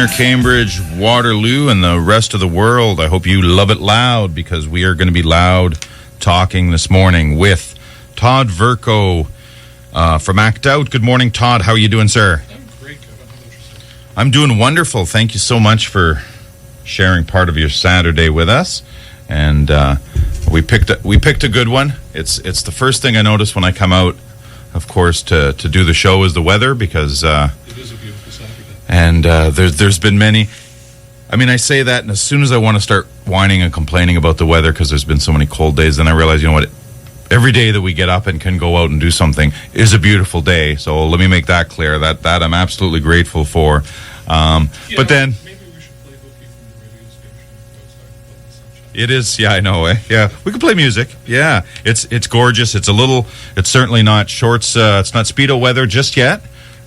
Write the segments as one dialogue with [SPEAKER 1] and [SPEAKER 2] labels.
[SPEAKER 1] Kitchener, Cambridge, Waterloo, and the rest of the world. I hope you love it loud, because we are going to be loud talking this morning with Todd Vercoe from ActOut. Good morning, Todd. How are you doing, sir?
[SPEAKER 2] I'm great, Kevin. How about yourself?
[SPEAKER 1] I'm doing wonderful. Thank you so much for sharing part of your Saturday with us. And we picked a good one. It's the first thing I notice when I come out, of course, to do the show is the weather, because
[SPEAKER 2] it is a beautiful Saturday.
[SPEAKER 1] And there's been many. I mean, I say that, and as soon as I want to start whining and complaining about the weather because there's been so many cold days, then I realize, you know what? Every day that we get up and can go out and do something is a beautiful day. So let me make that clear. That I'm absolutely grateful for. But then
[SPEAKER 2] Maybe we should play hooky from the radio station outside above the sunshine.
[SPEAKER 1] it is, yeah, I know. Yeah, we can play music. Yeah, it's gorgeous. It's certainly not shorts. It's not Speedo weather just yet,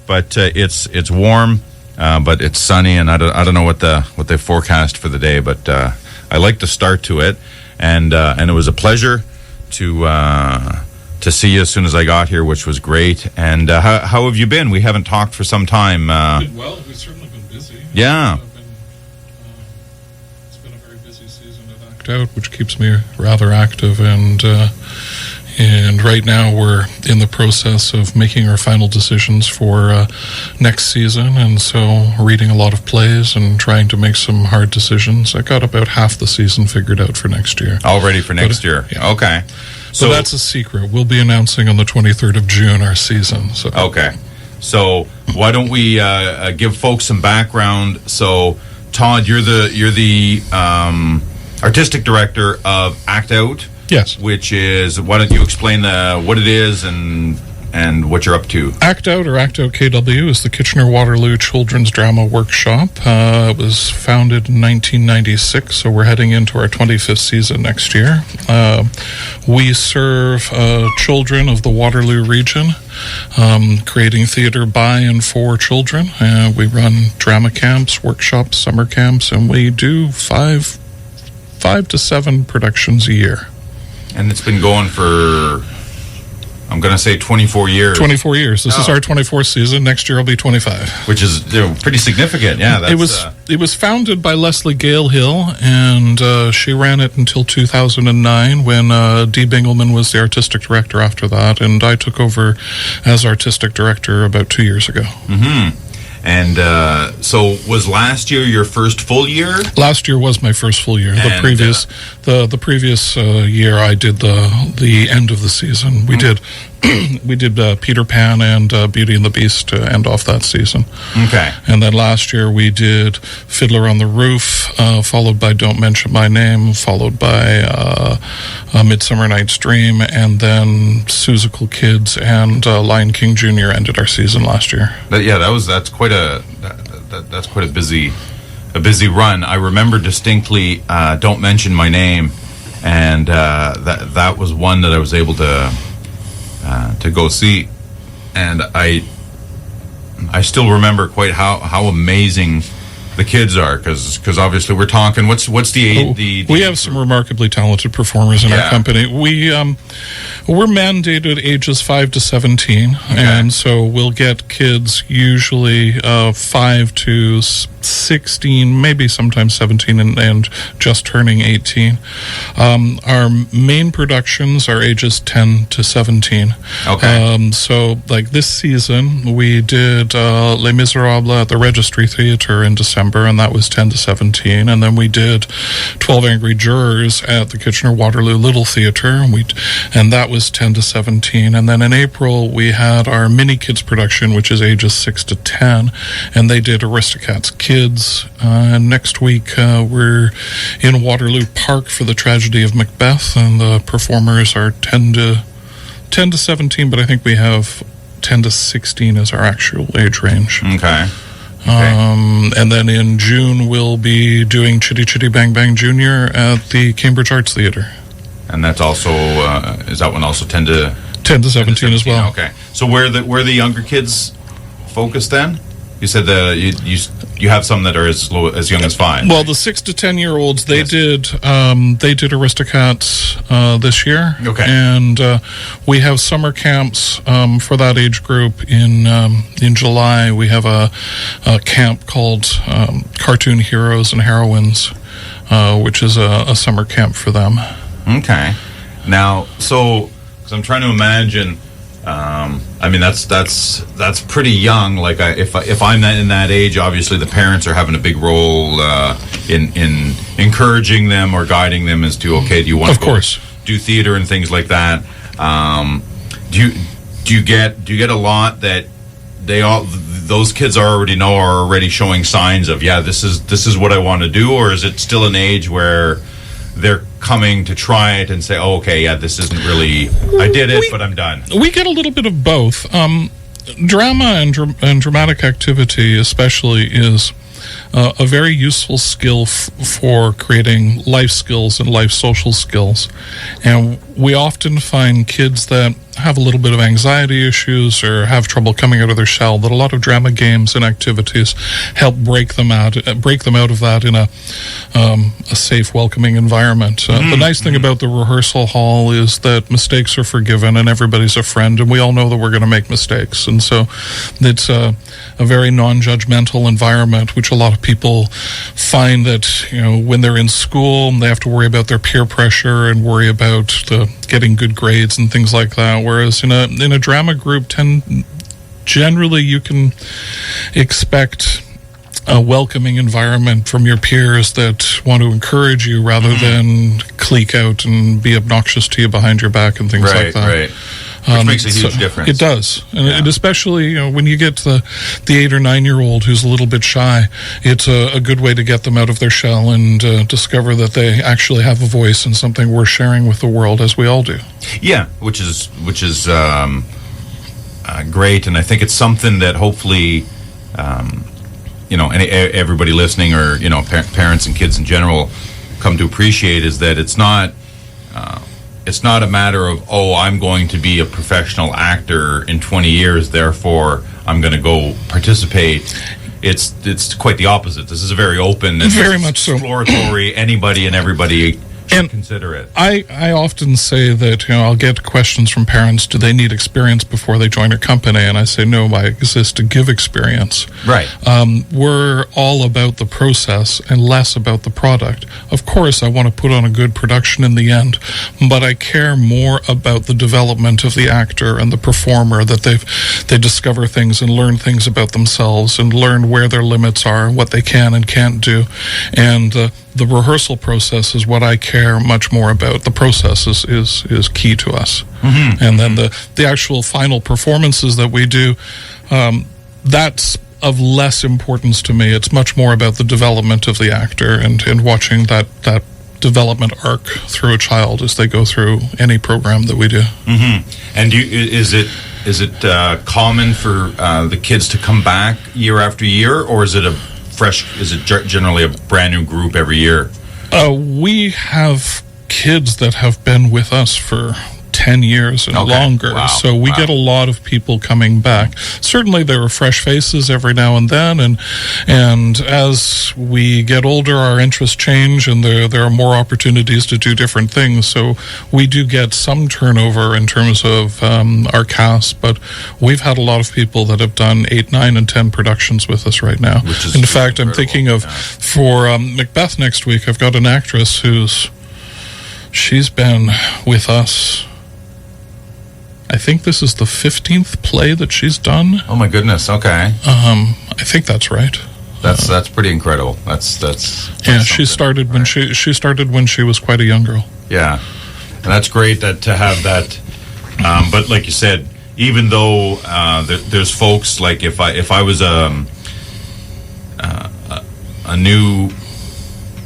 [SPEAKER 1] but it's warm. But it's sunny, and I don't know what they forecast for the day, but I like the start to it, and it was a pleasure to see you as soon as I got here, which was great. And how have you been? We haven't talked for some time.
[SPEAKER 2] Well, we've certainly been busy.
[SPEAKER 1] Yeah.
[SPEAKER 2] It's been a very busy season at ActOut, which keeps me rather active, and right now we're in the process of making our final decisions for next season, and so reading a lot of plays and trying to make some hard decisions. I got about half the season figured out for next year.
[SPEAKER 1] All ready for next year?
[SPEAKER 2] Yeah.
[SPEAKER 1] Okay.
[SPEAKER 2] So that's a secret. We'll be announcing on the 23rd of June our season. So.
[SPEAKER 1] Okay. So why don't we give folks some background? So, Todd, you're the artistic director of ActOut.
[SPEAKER 2] Yes.
[SPEAKER 1] Which is, why don't you explain what it is and what you're up to?
[SPEAKER 2] ActOut, or ActOut KW, is the Kitchener-Waterloo Children's Drama Workshop. It was founded in 1996, so we're heading into our 25th season next year. We serve children of the Waterloo region, creating theater by and for children. We run drama camps, workshops, summer camps, and we do five to seven productions a year.
[SPEAKER 1] And it's been going for, I'm going to say 24 years.
[SPEAKER 2] 24 years. This is our 24th season. Next year will be 25.
[SPEAKER 1] Which is pretty significant, yeah.
[SPEAKER 2] It was founded by Leslie Gale Hill, and she ran it until 2009 when Dee Bingelman was the artistic director after that, and I took over as artistic director about 2 years ago.
[SPEAKER 1] Mm-hmm. And so was last year your first full year?
[SPEAKER 2] Last year was my first full year. The previous year I did the end of the season. We did Peter Pan and Beauty and the Beast to end off that season.
[SPEAKER 1] Okay.
[SPEAKER 2] And then last year we did Fiddler on the Roof, followed by Don't Mention My Name, followed by Midsummer Night's Dream, and then Seussical Kids and Lion King Jr. ended our season last year.
[SPEAKER 1] That's quite a busy run. I remember distinctly Don't Mention My Name, and that was one that I was able to go see, and I still remember quite how amazing the kids are, because obviously we're talking what's the age?
[SPEAKER 2] We have some remarkably talented performers in our company. We're mandated ages 5 to 17, and so we'll get kids usually 5 to 16, maybe sometimes 17, and just turning 18. Our main productions are ages 10 to 17.
[SPEAKER 1] Okay.
[SPEAKER 2] So like this season we did Les Miserables at the Registry Theatre in December, and that was 10 to 17, and then we did 12 Angry Jurors at the Kitchener-Waterloo Little Theatre, and that was 10 to 17, and then in April we had our mini kids production, which is ages 6 to 10, and they did Aristocats Kids, and next week we're in Waterloo Park for the Tragedy of Macbeth, and the performers are 10 to 17, but I think we have 10 to 16 as our actual age range.
[SPEAKER 1] Okay.
[SPEAKER 2] And then in June we'll be doing Chitty Chitty Bang Bang Jr. at the Cambridge Arts Theatre.
[SPEAKER 1] And that's also is that one also 10 to
[SPEAKER 2] 17 as well?
[SPEAKER 1] Okay. So where the younger kids focus then? You said you have some that are as young as 5.
[SPEAKER 2] Well, the 6 to 10-year-olds, they did Aristocats this year.
[SPEAKER 1] Okay.
[SPEAKER 2] And we have summer camps for that age group in July. We have a camp called Cartoon Heroes and Heroines, which is a summer camp for them.
[SPEAKER 1] Okay. Now, so, because I'm trying to imagine, I mean, that's pretty young. Like, if I'm in that age, obviously the parents are having a big role in encouraging them or guiding them as to, okay, do you want to do theater and things like that? Do you get a lot that those kids already know, are already showing signs of, this is what I want to do, or is it still an age where they're coming to try it and say, oh, okay, this isn't really, I did it, but I'm done?
[SPEAKER 2] We get a little bit of both. Drama and dramatic activity especially is a very useful skill for creating life skills and life social skills. And we often find kids that have a little bit of anxiety issues or have trouble coming out of their shell, that a lot of drama games and activities help break them out of that in a safe, welcoming environment. The nice thing about the rehearsal hall is that mistakes are forgiven and everybody's a friend, and we all know that we're going to make mistakes. And so it's a very non-judgmental environment, which a lot of people find that, when they're in school, they have to worry about their peer pressure and worry about getting good grades and things like that. Whereas in a drama group, generally you can expect a welcoming environment from your peers that want to encourage you rather than clique out and be obnoxious to you behind your back and things like that.
[SPEAKER 1] Right. Which makes a huge difference.
[SPEAKER 2] It does. And especially, when you get the 8 or 9-year-old who's a little bit shy, it's a good way to get them out of their shell and discover that they actually have a voice and something worth sharing with the world, as we all do.
[SPEAKER 1] Yeah, which is great, and I think it's something that hopefully, everybody listening, or parents and kids in general, come to appreciate, is that it's not a matter of, I'm going to be a professional actor in 20 years, therefore I'm going to go participate. It's quite the opposite. This is a very open and
[SPEAKER 2] very much so
[SPEAKER 1] exploratory. Anybody and everybody should consider it.
[SPEAKER 2] I often say that I'll get questions from parents: do they need experience before they join a company? And I say no, I exist to give experience.
[SPEAKER 1] Right.
[SPEAKER 2] We're all about the process and less about the product. Of course, I want to put on a good production in the end, but I care more about the development of the actor and the performer, that they discover things and learn things about themselves and learn where their limits are, what they can and can't do. And the rehearsal process is what I care much more about. The process is key to us. And then the actual final performances that we do, that's of less importance to me. It's much more about the development of the actor and watching that development arc through a child as they go through any program that we do.
[SPEAKER 1] And is it common for the kids to come back year after year, or is it generally a brand new group every year?
[SPEAKER 2] We have kids that have been with us for 10 years and longer.
[SPEAKER 1] Wow.
[SPEAKER 2] So we get a lot of people coming back. Certainly there are fresh faces every now and then, and as we get older, our interests change and there are more opportunities to do different things. So we do get some turnover in terms of our cast, but we've had a lot of people that have done 8, 9, and 10 productions with us right now.
[SPEAKER 1] Which is
[SPEAKER 2] in fact,
[SPEAKER 1] incredible.
[SPEAKER 2] I'm thinking of, for Macbeth next week, I've got an actress she's been with us, I think this is the 15th play that she's done.
[SPEAKER 1] Oh my goodness! Okay.
[SPEAKER 2] I think that's right.
[SPEAKER 1] That's pretty incredible. That's
[SPEAKER 2] she started when she started when she was quite a young girl.
[SPEAKER 1] Yeah, and that's great to have that. But like you said, even though there's folks like if I was a new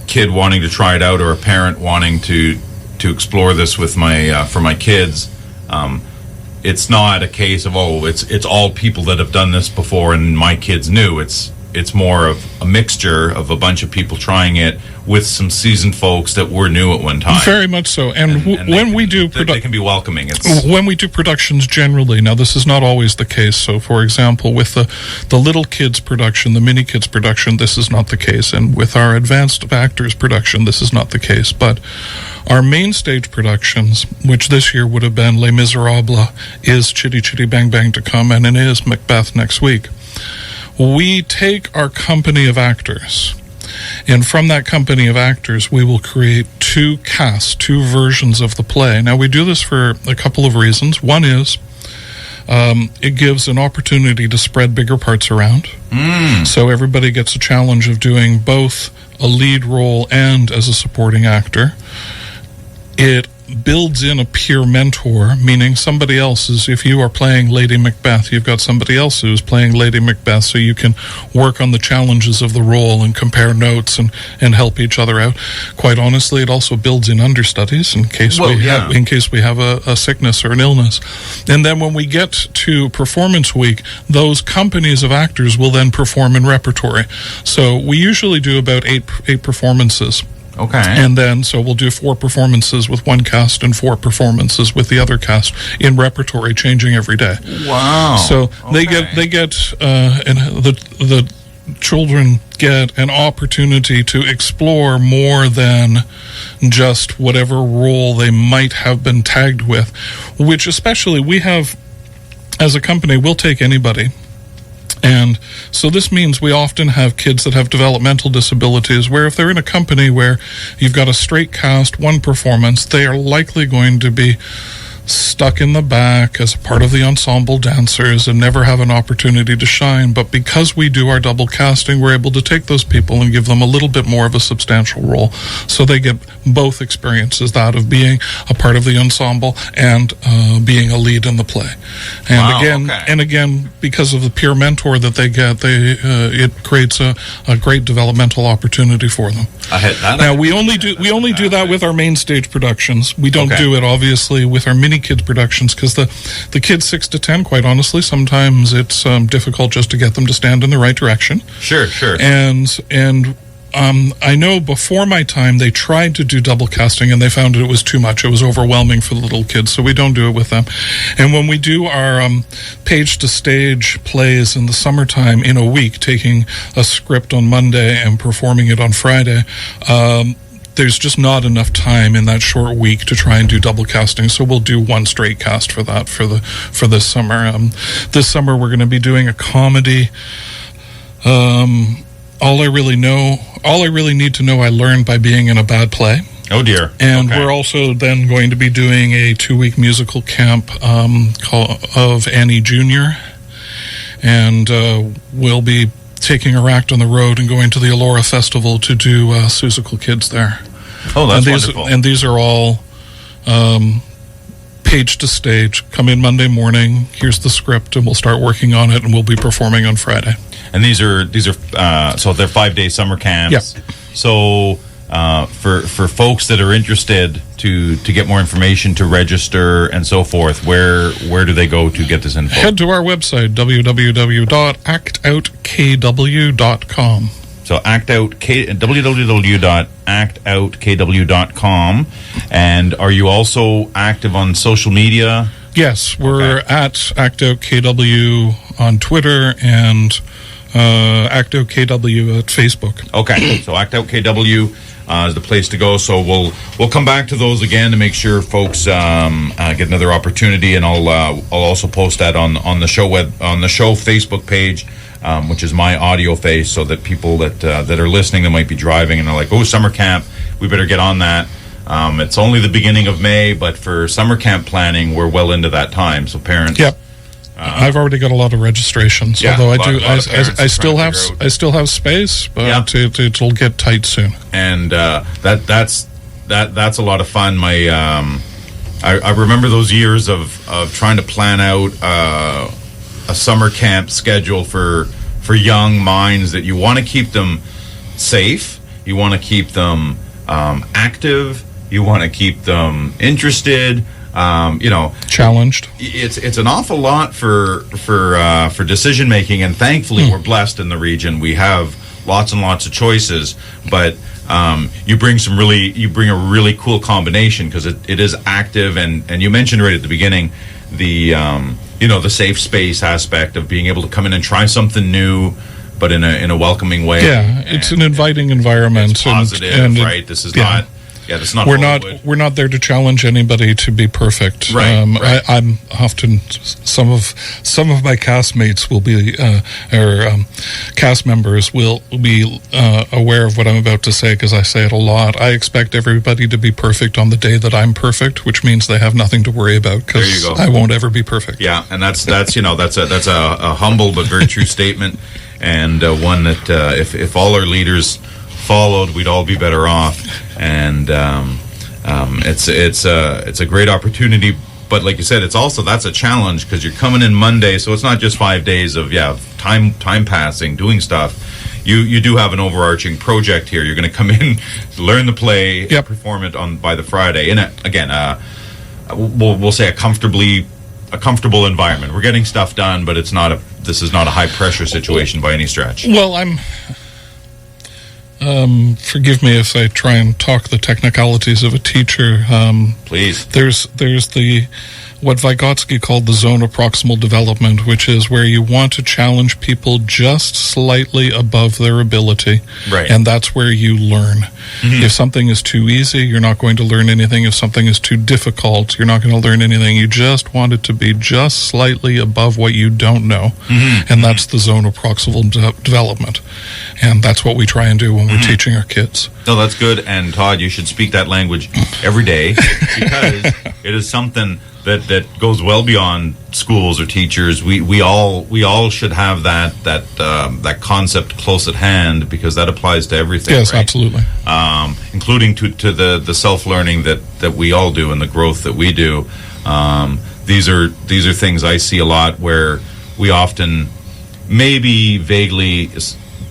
[SPEAKER 1] kid wanting to try it out, or a parent wanting to explore this with for my kids. It's not a case of it's all people that have done this before and my kids knew. It's it's more of a mixture of a bunch of people trying it with some seasoned folks that were new at one time.
[SPEAKER 2] Very much so. And when we do
[SPEAKER 1] they can be welcoming.
[SPEAKER 2] When we do productions generally, now this is not always the case. So, for example, with the little kids production, the mini kids production, this is not the case. And with our advanced actors production, this is not the case. But our main stage productions, which this year would have been Les Miserables, is Chitty Chitty Bang Bang to come, and it is Macbeth next week. We take our company of actors, and from that company of actors, we will create two casts, two versions of the play. Now, we do this for a couple of reasons. One is it gives an opportunity to spread bigger parts around. So everybody gets a challenge of doing both a lead role and as a supporting actor. It builds in a peer mentor, meaning somebody else is, if you are playing Lady Macbeth, you've got somebody else who's playing Lady Macbeth, so you can work on the challenges of the role and compare notes and help each other out. Quite honestly, it also builds in understudies in case we have a sickness or an illness. And then when we get to performance week, those companies of actors will then perform in repertory. So we usually do about eight performances.
[SPEAKER 1] Okay.
[SPEAKER 2] And then, so we'll do 4 performances with one cast and 4 performances with the other cast in repertory, changing every day.
[SPEAKER 1] Wow.
[SPEAKER 2] So they get and the children get an opportunity to explore more than just whatever role they might have been tagged with, which especially we have, as a company, we'll take anybody. And so this means we often have kids that have developmental disabilities where if they're in a company where you've got a straight cast, one performance, they are likely going to be stuck in the back as a part of the ensemble dancers and never have an opportunity to shine. But because we do our double casting, we're able to take those people and give them a little bit more of a substantial role. So they get both experiences, that of being a part of the ensemble and being a lead in the play. And again, because of the peer mentor that they get, it creates a great developmental opportunity for them. Now we only do that with our main stage productions. We don't do it obviously with our mini kids productions because the kids 6 to 10, quite honestly, sometimes it's difficult just to get them to stand in the right direction.
[SPEAKER 1] Sure.
[SPEAKER 2] And I know before my time they tried to do double casting and they found it was too much. It was overwhelming for the little kids, so we don't do it with them. And when we do our page to stage plays in the summertime in a week, taking a script on Monday and performing it on Friday, there's just not enough time in that short week to try and do double casting, so we'll do one straight cast for that for this summer. This summer we're going to be doing a comedy. All I really need to know I learned by being in a bad play.
[SPEAKER 1] Oh dear.
[SPEAKER 2] And we're also then going to be doing a 2-week musical camp of Annie Jr. And we'll be taking our act on the road and going to the Elora Festival to do Seussical Kids there.
[SPEAKER 1] Oh, that's wonderful.
[SPEAKER 2] And these are all page to stage. Come in Monday morning, here's the script, and we'll start working on it, and we'll be performing on Friday.
[SPEAKER 1] And these are so they're 5-day summer camps.
[SPEAKER 2] Yeah.
[SPEAKER 1] So for folks that are interested to get more information, to register and so forth, where do they go to get this info?
[SPEAKER 2] Head to our website, www.actoutkw.com.
[SPEAKER 1] So www.actoutkw.com. And are you also active on social media?
[SPEAKER 2] Yes, we're at ActOutKW on Twitter and ActOutKW at Facebook.
[SPEAKER 1] Okay, so ActOutKW is the place to go. So we'll come back to those again to make sure folks get another opportunity, and I'll also post that on the show Facebook page, which is my audio face, so that people that are listening that might be driving and are like, oh, summer camp, we better get on that. It's only the beginning of May, but for summer camp planning, we're well into that time. So parents.
[SPEAKER 2] Yep. I've already got a lot of registrations, although I still have space, but it'll get tight soon.
[SPEAKER 1] And that's a lot of fun. My I remember those years of trying to plan out a summer camp schedule for young minds that you want to keep them safe, you want to keep them active, you want to keep them interested.
[SPEAKER 2] challenged.
[SPEAKER 1] It's an awful lot for decision making, and thankfully we're blessed in the region. We have lots and lots of choices, but you bring a really cool combination, because it is active, and you mentioned right at the beginning the safe space aspect of being able to come in and try something new, but in a welcoming way.
[SPEAKER 2] Yeah, it's an inviting environment.
[SPEAKER 1] It's positive, and right? This is not. Yeah, this is not.
[SPEAKER 2] We're not there to challenge anybody to be perfect.
[SPEAKER 1] Right.
[SPEAKER 2] I'm often some of my castmates will be cast members will be aware of what I'm about to say, because I say it a lot. I expect everybody to be perfect on the day that I'm perfect, which means they have nothing to worry about, because I won't ever be perfect.
[SPEAKER 1] Yeah, and that's a humble but very true statement, and one that if all our leaders followed, we'd all be better off. And it's a great opportunity, but like you said, that's a challenge, because you're coming in Monday, so it's not just 5 days of time passing doing stuff. You do have an overarching project here. You're going to come in, learn the play, perform it by the Friday in we'll say a comfortable environment. We're getting stuff done, but this is not a high pressure situation by any stretch.
[SPEAKER 2] Well, forgive me if I try and talk the technicalities of a teacher.
[SPEAKER 1] Please.
[SPEAKER 2] There's what Vygotsky called the zone of proximal development, which is where you want to challenge people just slightly above their ability.
[SPEAKER 1] Right.
[SPEAKER 2] And that's where you learn. Mm-hmm. If something is too easy, you're not going to learn anything. If something is too difficult, you're not going to learn anything. You just want it to be just slightly above what you don't know. Mm-hmm. And that's the zone of proximal development. And that's what we try and do when we're teaching our kids.
[SPEAKER 1] No, that's good. And Todd, you should speak that language every day, because it is something that goes well beyond schools or teachers. We all should have that concept close at hand, because that applies to everything.
[SPEAKER 2] Yes,
[SPEAKER 1] right?
[SPEAKER 2] Absolutely.
[SPEAKER 1] Including to the self-learning that we all do, and the growth that we do. These are things I see a lot, where we often maybe vaguely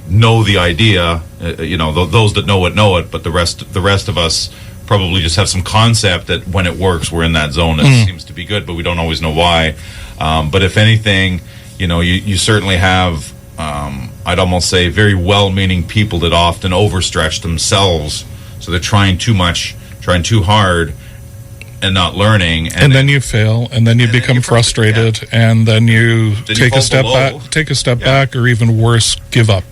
[SPEAKER 1] know the idea. Those that know it, but the rest of us probably just have some concept that when it works, we're in that zone. It seems to be good, but we don't always know why. But if anything, you certainly have, I'd almost say, very well-meaning people that often overstretch themselves. So they're trying too much, trying too hard, and not learning.
[SPEAKER 2] And then you fail, and then you become frustrated, and then you take a step back, or even worse, give up.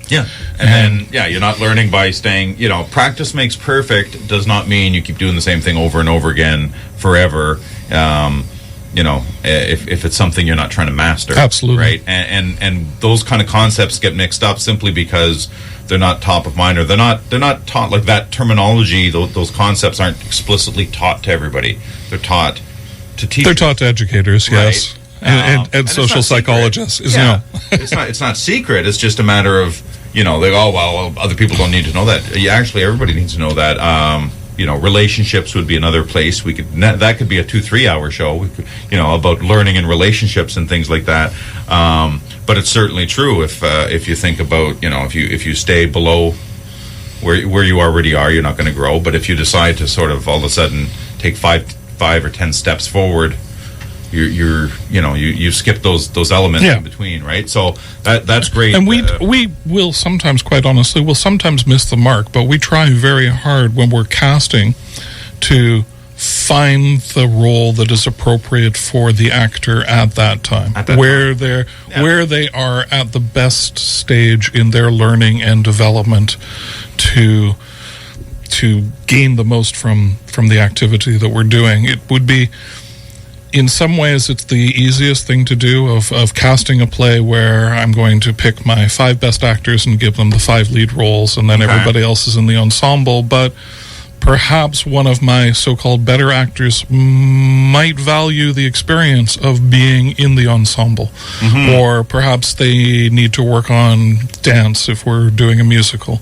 [SPEAKER 1] Yeah, and then you're not learning by staying. Practice makes perfect does not mean you keep doing the same thing over and over again forever. If it's something you're not trying to master,
[SPEAKER 2] absolutely
[SPEAKER 1] right. And those kind of concepts get mixed up simply because they're not top of mind, or they're not taught, like that terminology. Those concepts aren't explicitly taught to everybody. They're taught to teachers.
[SPEAKER 2] They're taught to educators,
[SPEAKER 1] right?
[SPEAKER 2] Yes. And social psychologists.
[SPEAKER 1] It's not secret. It's just a matter of, they go, well, other people don't need to know that. Actually, everybody needs to know that. Relationships would be another place. That could be a 2-3 hour show. We could, about learning in relationships and things like that. But it's certainly true if you think about, if you stay below where you already are, you're not going to grow. But if you decide to sort of all of a sudden take 5 or 10 steps forward, you skip those elements in between, right? So that's great.
[SPEAKER 2] And we will sometimes, quite honestly, miss the mark, but we try very hard when we're casting to find the role that is appropriate for the actor at that time, where they are at the best stage in their learning and development to gain the most from the activity that we're doing. It would be, in some ways, it's the easiest thing to do of casting a play where I'm going to pick my 5 best actors and give them the 5 lead roles, and then everybody else is in the ensemble. But perhaps one of my so-called better actors might value the experience of being in the ensemble. Or perhaps they need to work on dance if we're doing a musical.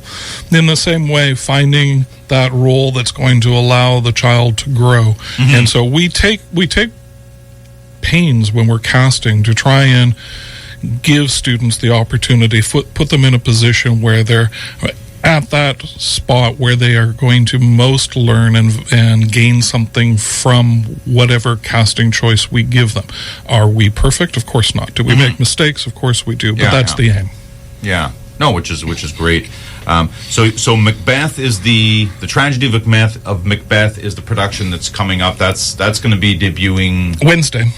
[SPEAKER 2] In the same way, finding that role that's going to allow the child to grow. And so we take pains when we're casting to try and give students the opportunity, put them in a position where they're at that spot where they are going to most learn and gain something from whatever casting choice we give them. Are we perfect? Of course not. Do we make mistakes? Of course we do, but that's the aim.
[SPEAKER 1] Yeah. No, which is great. So Macbeth is the tragedy of Macbeth is the production that's coming up. That's going to be debuting
[SPEAKER 2] Wednesday.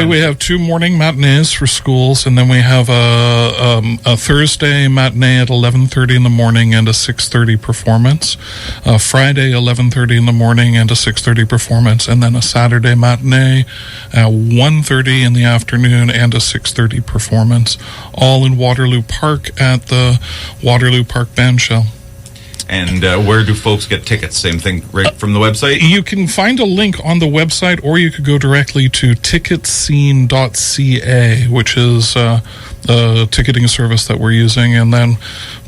[SPEAKER 2] We have 2 morning matinees for schools, and then we have a Thursday matinee at 11:30 in the morning and a 6:30 performance. Friday 11:30 in the morning and a 6:30 performance, and then a Saturday matinee at 1:30 in the afternoon and a 6:30 performance. All in Waterloo Park at the Waterloo Park Bandshell.
[SPEAKER 1] And where do folks get tickets? Same thing, right from the website?
[SPEAKER 2] You can find a link on the website, or you could go directly to ticketscene.ca, which is a ticketing service that we're using, and then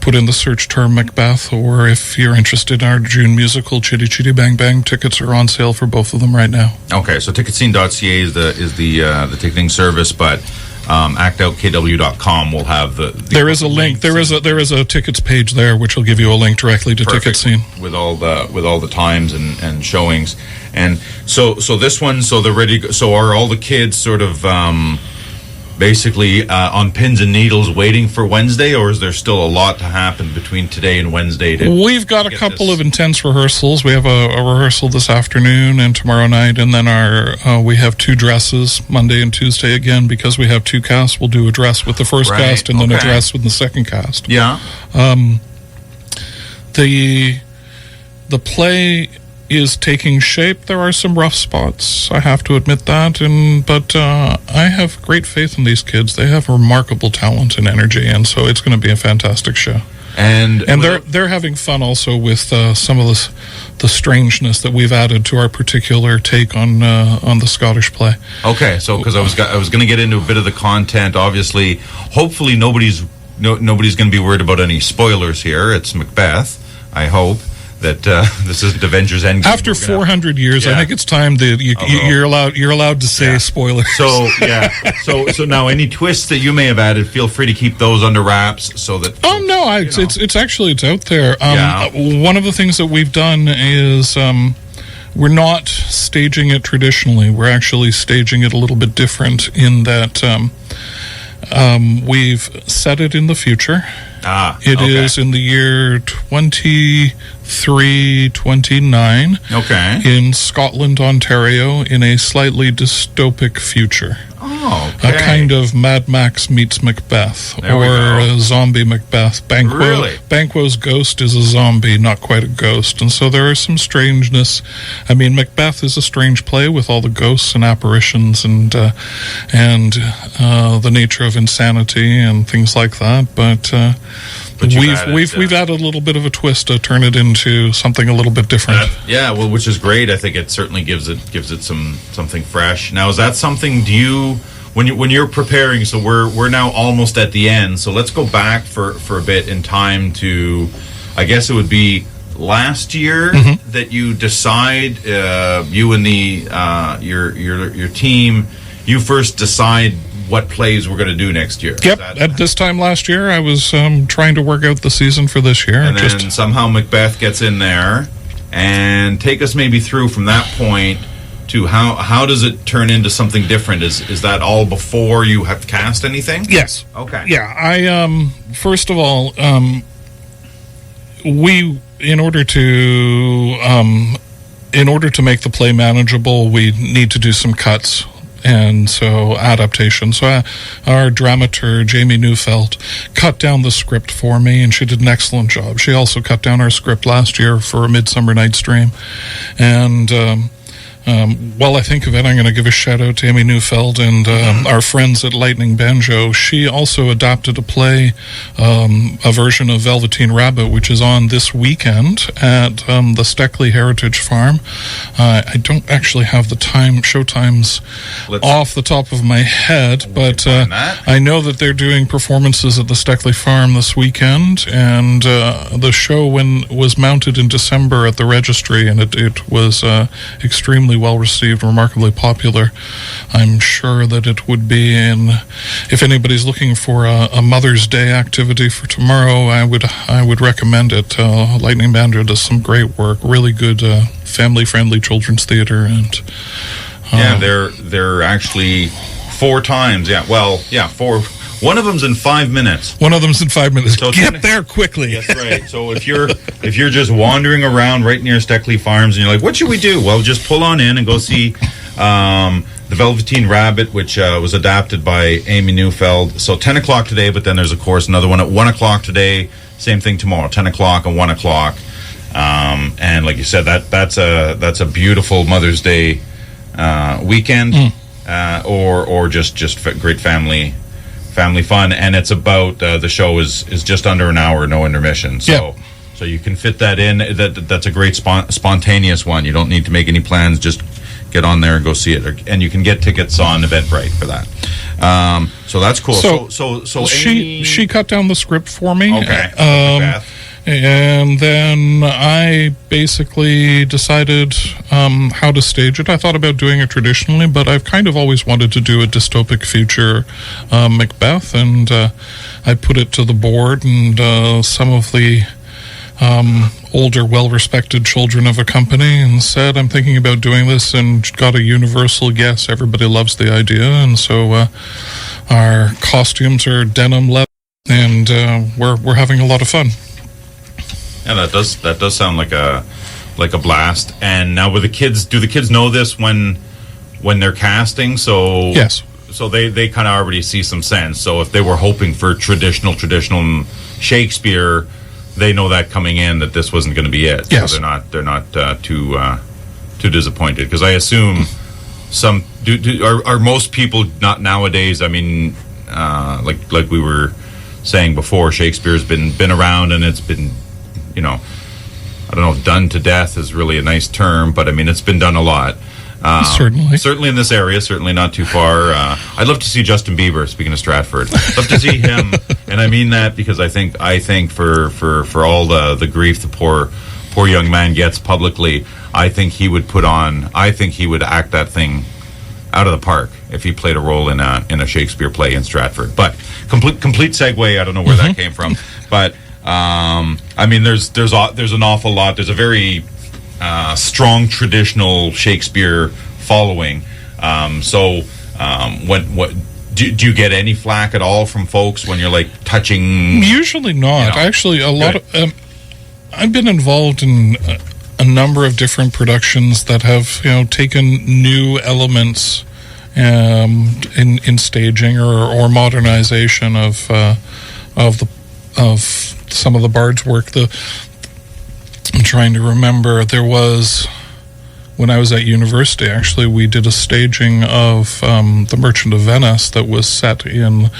[SPEAKER 2] put in the search term Macbeth, or if you're interested in our June musical, Chitty Chitty Bang Bang, tickets are on sale for both of them right now.
[SPEAKER 1] Okay, so ticketscene.ca is the ticketing service, but ActOutKW.com will have
[SPEAKER 2] there is a link. There is a tickets page there, which will give you a link directly to Ticket Scene
[SPEAKER 1] with all the times and showings. And so this one, so they're ready. So are all the kids sort of basically on pins and needles waiting for Wednesday, or is there still a lot to happen between today and Wednesday?
[SPEAKER 2] We've got a couple of intense rehearsals. We have a rehearsal this afternoon and tomorrow night, and then we have 2 dresses Monday and Tuesday again, because we have 2 casts. We'll do a dress with the first cast and then a dress with the second cast.
[SPEAKER 1] Yeah.
[SPEAKER 2] The play is taking shape. There are some rough spots, I have to admit that, but I have great faith in these kids. They have remarkable talent and energy, and so it's going to be a fantastic show. And they're having fun also with some of the strangeness that we've added to our particular take on the Scottish play.
[SPEAKER 1] Okay, so because I was going to get into a bit of the content. Obviously, hopefully nobody's going to be worried about any spoilers here. It's Macbeth, I hope. That this isn't Avengers Endgame.
[SPEAKER 2] After 400 years, I think it's time that you're allowed to say spoilers.
[SPEAKER 1] So so now any twists that you may have added, feel free to keep those under wraps so that.
[SPEAKER 2] It's out there. One of the things that we've done is we're not staging it traditionally. We're actually staging it a little bit different in that we've set it in the future. It is in the year 2329.
[SPEAKER 1] Okay.
[SPEAKER 2] In Scotland, Ontario, in a slightly dystopic future.
[SPEAKER 1] Oh, okay.
[SPEAKER 2] A kind of Mad Max meets Macbeth, or a zombie Macbeth. Banquo's ghost is a zombie, not quite a ghost, and so there is some strangeness. I mean, Macbeth is a strange play with all the ghosts and apparitions and the nature of insanity and things like that. But we've added a little bit of a twist to turn it into something a little bit different.
[SPEAKER 1] Which is great. I think it certainly gives it something fresh. Now, is that something? Do you when you're preparing? So we're now almost at the end. So let's go back for a bit in time to, I guess it would be last year that you decide you and your team, you first decide what plays we're going to do next year.
[SPEAKER 2] Yep. At this time last year, I was trying to work out the season for this year.
[SPEAKER 1] And then somehow Macbeth gets in there. And take us maybe through from that point to how does it turn into something different? Is that all before you have cast anything?
[SPEAKER 2] Yes.
[SPEAKER 1] Okay.
[SPEAKER 2] Yeah. I first of all, we in order to make the play manageable, we need to do some cuts. And so adaptation. So our dramaturg, Jamie Neufeld, cut down the script for me, and she did an excellent job. She also cut down our script last year for A Midsummer Night's Dream. And while I think of it, I'm going to give a shout out to Amy Neufeld and our friends at Lightning Banjo. She also adapted a play, a version of Velveteen Rabbit, which is on this weekend at the Steckley Heritage Farm. I don't actually have the show times off the top of my head, but I know that they're doing performances at the Steckley Farm this weekend, and the show was mounted in December at the Registry, and it was extremely well received, remarkably popular. I'm sure that it would be if anybody's looking for a Mother's Day activity for tomorrow, I would recommend it. Lightning Banjo does some great work, really good family-friendly children's theater, and
[SPEAKER 1] they're actually 4 times. Four. One of them's in 5 minutes.
[SPEAKER 2] So get there quickly.
[SPEAKER 1] That's right. So if you're just wandering around right near Steckley Farms and you're like, what should we do? Well, just pull on in and go see the Velveteen Rabbit, which was adapted by Amy Neufeld. So 10 o'clock today, but then there's, of course, another one at 1 o'clock today. Same thing tomorrow, 10 o'clock and 1 o'clock. And like you said, that's a beautiful Mother's Day weekend, or just great family fun. And it's about the show is just under an hour, no intermission. So you can fit that in. That's a great spontaneous one. You don't need to make any plans. Just get on there and go see it, and you can get tickets on Eventbrite for that. So that's cool. So
[SPEAKER 2] she cut down the script for me.
[SPEAKER 1] Okay.
[SPEAKER 2] And then I basically decided how to stage it. I thought about doing it traditionally, but I've kind of always wanted to do a dystopic future Macbeth, and I put it to the board, and some of the older, well-respected children of a company, and said, I'm thinking about doing this, and got a universal yes. Everybody loves the idea, and so our costumes are denim leather, and we're having a lot of fun.
[SPEAKER 1] Yeah, that does sound like a blast. And now, with the kids, do the kids know this when they're casting? So
[SPEAKER 2] yes.
[SPEAKER 1] So they kind of already see some sense. So if they were hoping for traditional Shakespeare, they know that coming in that this wasn't going to be it.
[SPEAKER 2] Yes.
[SPEAKER 1] So they're not too disappointed, because I assume are most people not nowadays. I mean, like we were saying before, Shakespeare's been around, and it's been, I don't know if done to death is really a nice term, but I mean, it's been done a lot. Certainly in this area, certainly not too far. I'd love to see Justin Bieber, speaking of Stratford. Love to see him, and I mean that because I think for all the grief the poor young man gets publicly, I think he would act that thing out of the park if he played a role in a Shakespeare play in Stratford. But complete segue, I don't know where that came from, but I mean, there's an awful lot. There's a very strong traditional Shakespeare following. What do you get any flack at all from folks when you're like touching?
[SPEAKER 2] Usually not. Actually, a lot of I've been involved in a number of different productions that have taken new elements in staging or modernization of some of the Bard's work. I'm trying to remember. There was, when I was at university, actually, we did a staging of The Merchant of Venice that was set in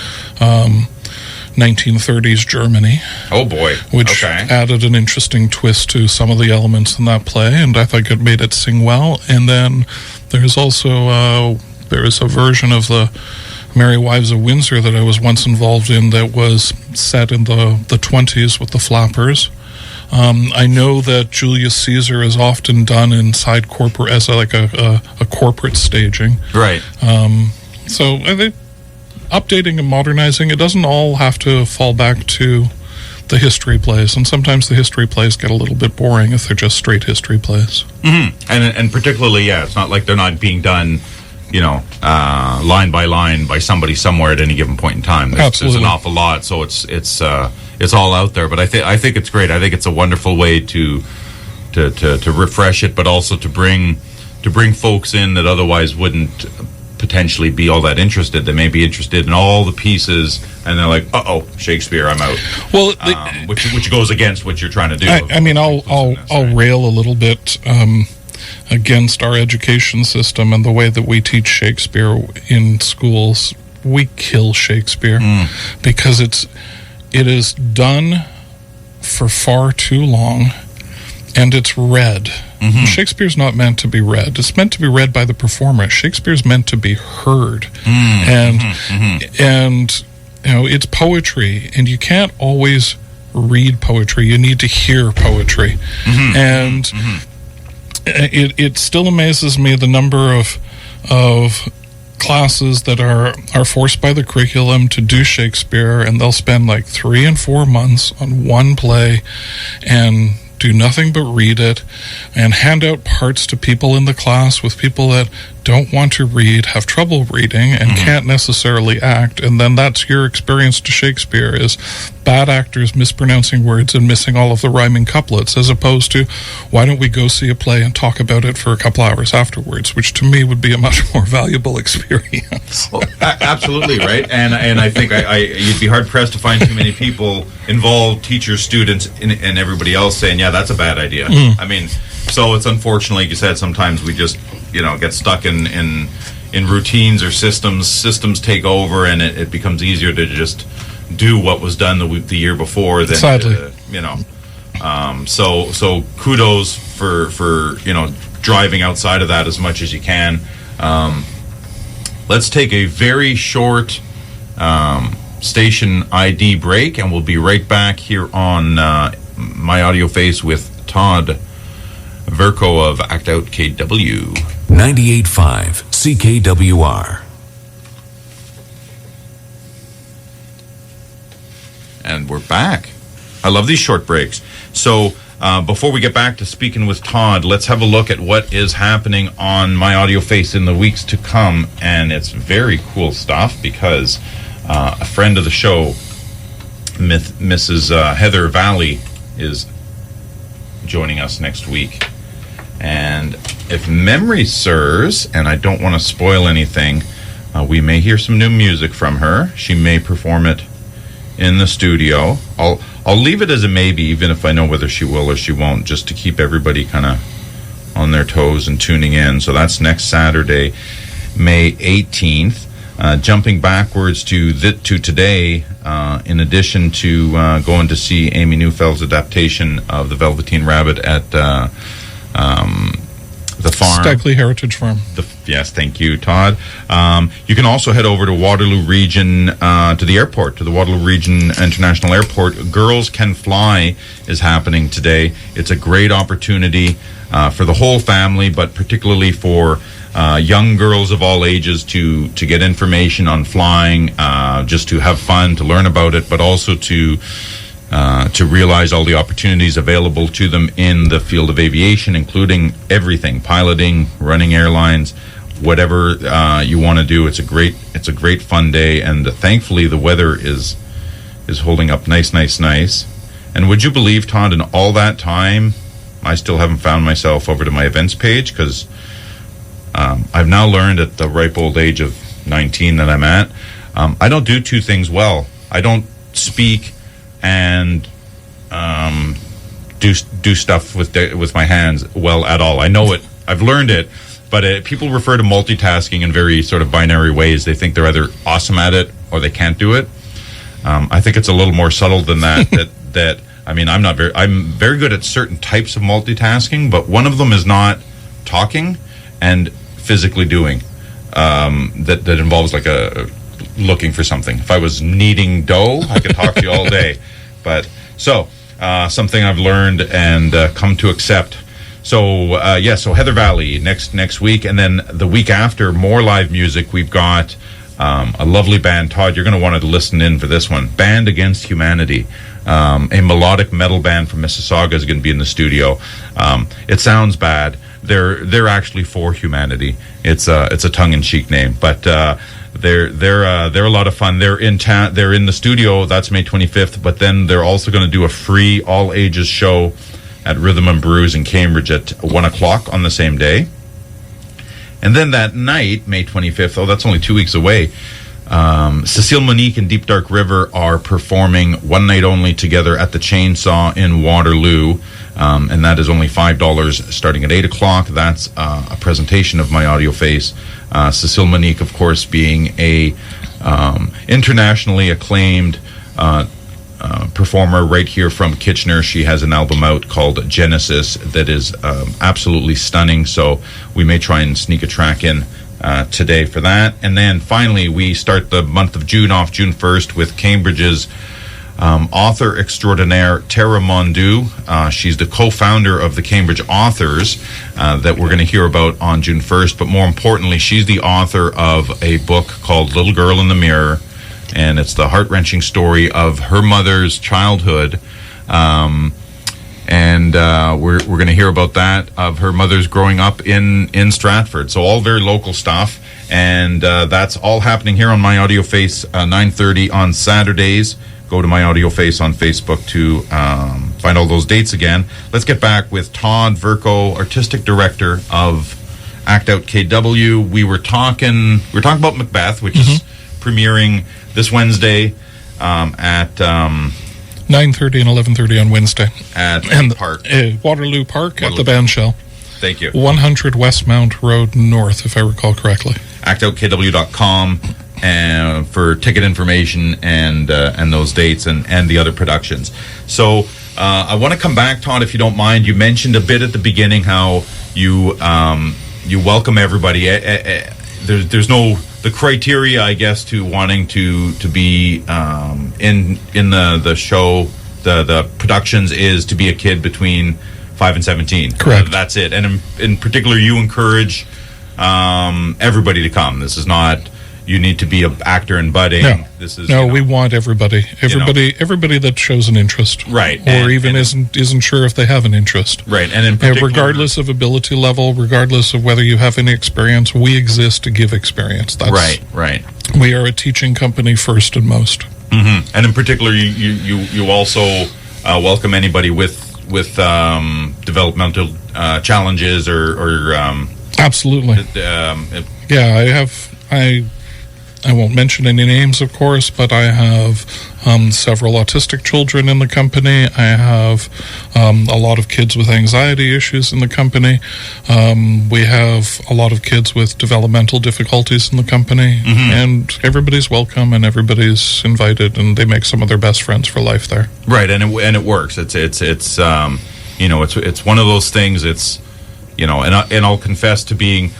[SPEAKER 2] 1930s Germany.
[SPEAKER 1] Oh boy!
[SPEAKER 2] Which added an interesting twist to some of the elements in that play, and I think it made it sing well. And then there's also there is a version of the Merry Wives of Windsor that I was once involved in that was set in the 20s with the flappers. I know that Julius Caesar is often done inside corporate as a corporate staging.
[SPEAKER 1] Right.
[SPEAKER 2] So I think updating and modernizing, it doesn't all have to fall back to the history plays, and sometimes the history plays get a little bit boring if they're just straight history plays.
[SPEAKER 1] Mm-hmm. And particularly, it's not like they're not being done, line by line by somebody somewhere at any given point in time. There's an awful lot, so it's all out there. But I think it's great. I think it's a wonderful way to refresh it, but also to bring folks in that otherwise wouldn't potentially be all that interested. They may be interested in all the pieces, and they're like, "Uh-oh, Shakespeare, I'm out."
[SPEAKER 2] Well,
[SPEAKER 1] which goes against what you're trying to do.
[SPEAKER 2] I'll rail a little bit against our education system and the way that we teach Shakespeare in schools. We kill Shakespeare because it is done for far too long, and it's read. Mm-hmm. Shakespeare's not meant to be read. It's meant to be read by the performer. Shakespeare's meant to be heard. And it's poetry, and you can't always read poetry. You need to hear poetry. And it still amazes me the number of classes that are forced by the curriculum to do Shakespeare, and they'll spend like 3 and 4 months on one play and do nothing but read it and hand out parts to people in the class with people that don't want to read, have trouble reading, and can't necessarily act. And then that's your experience to Shakespeare, is bad actors mispronouncing words and missing all of the rhyming couplets, as opposed to, why don't we go see a play and talk about it for a couple hours afterwards, which to me would be a much more valuable experience.
[SPEAKER 1] Well, absolutely, right? And I think you'd be hard-pressed to find too many people involved, teachers, students, and everybody else saying, yeah, that's a bad idea. I mean, so it's unfortunate, like you said, sometimes we just, get stuck in routines or systems take over, and it becomes easier to just do what was done the year before than
[SPEAKER 2] Sadly.
[SPEAKER 1] So kudos for driving outside of that as much as you can. Let's take a very short station ID break, and we'll be right back here on My Audio Face with Todd Vercoe of ActOut KW.
[SPEAKER 3] 98.5 CKWR.
[SPEAKER 1] And we're back. I love these short breaks. So before we get back to speaking with Todd, let's have a look at what is happening on My Audio Face in the weeks to come. And it's very cool stuff, because a friend of the show, Mrs. Heather Valley, is joining us next week. And if memory serves, and I don't want to spoil anything, we may hear some new music from her. She may perform it in the studio. I'll leave it as a maybe, even if I know whether she will or she won't, just to keep everybody kind of on their toes and tuning in. So that's next Saturday, May 18th. Jumping backwards to today, in addition to going to see Amy Neufeld's adaptation of the Velveteen Rabbit at the farm.
[SPEAKER 2] Stackley Heritage Farm.
[SPEAKER 1] Yes, thank you, Todd. You can also head over to Waterloo Region, to the airport, to the Waterloo Region International Airport. Girls Can Fly is happening today. It's a great opportunity for the whole family, but particularly for young girls of all ages to get information on flying, just to have fun, to learn about it, but also to realize all the opportunities available to them in the field of aviation, including everything: piloting, running airlines, whatever you want to do. It's a great fun day, and thankfully the weather is holding up nice. And would you believe, Todd, in all that time, I still haven't found myself over to my events page, because I've now learned at the ripe old age of 19 that I'm at, I don't do two things well. I don't speak and do stuff with my hands well at all. I know it. I've learned it. But people refer to multitasking in very sort of binary ways. They think they're either awesome at it or they can't do it. I think it's a little more subtle than that. I'm very good at certain types of multitasking, but one of them is not talking and physically doing. That involves like looking for something. If I was kneading dough, I could talk to you all day. But something I've learned and come to accept. So Heather Valley next week, and then the week after, more live music. We've got a lovely band. Todd, you're going to want to listen in for this one. Band Against Humanity, a melodic metal band from Mississauga, is going to be in the studio. It sounds bad. They're actually for humanity. It's a tongue-in-cheek name, but they're a lot of fun. They're in town. They're in the studio. That's May 25th. But then they're also going to do a free all ages show at Rhythm and Brews in Cambridge at 1:00 on the same day. And then that night, May 25th, that's only 2 weeks away, Cecile Monique and Deep Dark River are performing one night only together at the Chainsaw in Waterloo, and that is only $5 starting at 8:00. That's a presentation of My Audio Face. Cecile Monique, of course, being a internationally acclaimed performer right here from Kitchener. She has an album out called Genesis that is absolutely stunning, so we may try and sneak a track in today for that. And then finally we start the month of June off June 1st with Cambridge's author extraordinaire Tara Mondu. She's the co-founder of the Cambridge Authors that we're going to hear about on June 1st. But more importantly, she's the author of a book called Little Girl in the Mirror, and it's the heart-wrenching story of her mother's childhood. And we're going to hear about that, of her mother's growing up in Stratford. So all very local stuff. And that's all happening here on My Audio Face, 9:30 on Saturdays. Go to My Audio Face on Facebook to find all those dates again. Let's get back with Todd Vercoe, Artistic Director of ActOut KW. We were talking about Macbeth, which is premiering this Wednesday at
[SPEAKER 2] 9:30 and 11:30 on Wednesday
[SPEAKER 1] at
[SPEAKER 2] and
[SPEAKER 1] Park.
[SPEAKER 2] Waterloo Park at the Bandshell.
[SPEAKER 1] Thank you.
[SPEAKER 2] 100 Westmount Road North, if I recall correctly.
[SPEAKER 1] ActOutKW.com for ticket information and those dates and the other productions. So I want to come back, Todd, if you don't mind. You mentioned a bit at the beginning how you welcome everybody. There's no the criteria, I guess, to wanting to be in the show, the productions, is to be a kid between 5 and 17.
[SPEAKER 2] Correct.
[SPEAKER 1] That's it. And in particular, you encourage everybody to come. This is not you need to be an actor and budding.
[SPEAKER 2] No,
[SPEAKER 1] this is
[SPEAKER 2] we want everybody that shows an interest,
[SPEAKER 1] right,
[SPEAKER 2] or isn't sure if they have an interest,
[SPEAKER 1] right. And in particular,
[SPEAKER 2] regardless of ability level, regardless of whether you have any experience, we exist to give experience. That's
[SPEAKER 1] right.
[SPEAKER 2] We are a teaching company first and most.
[SPEAKER 1] Mm-hmm. And in particular, you also welcome anybody with developmental challenges or
[SPEAKER 2] absolutely. I won't mention any names, of course, but I have several autistic children in the company. I have a lot of kids with anxiety issues in the company. We have a lot of kids with developmental difficulties in the company, and everybody's welcome and everybody's invited, and they make some of their best friends for life there.
[SPEAKER 1] Right, and it works. It's one of those things. It's and I'll confess to being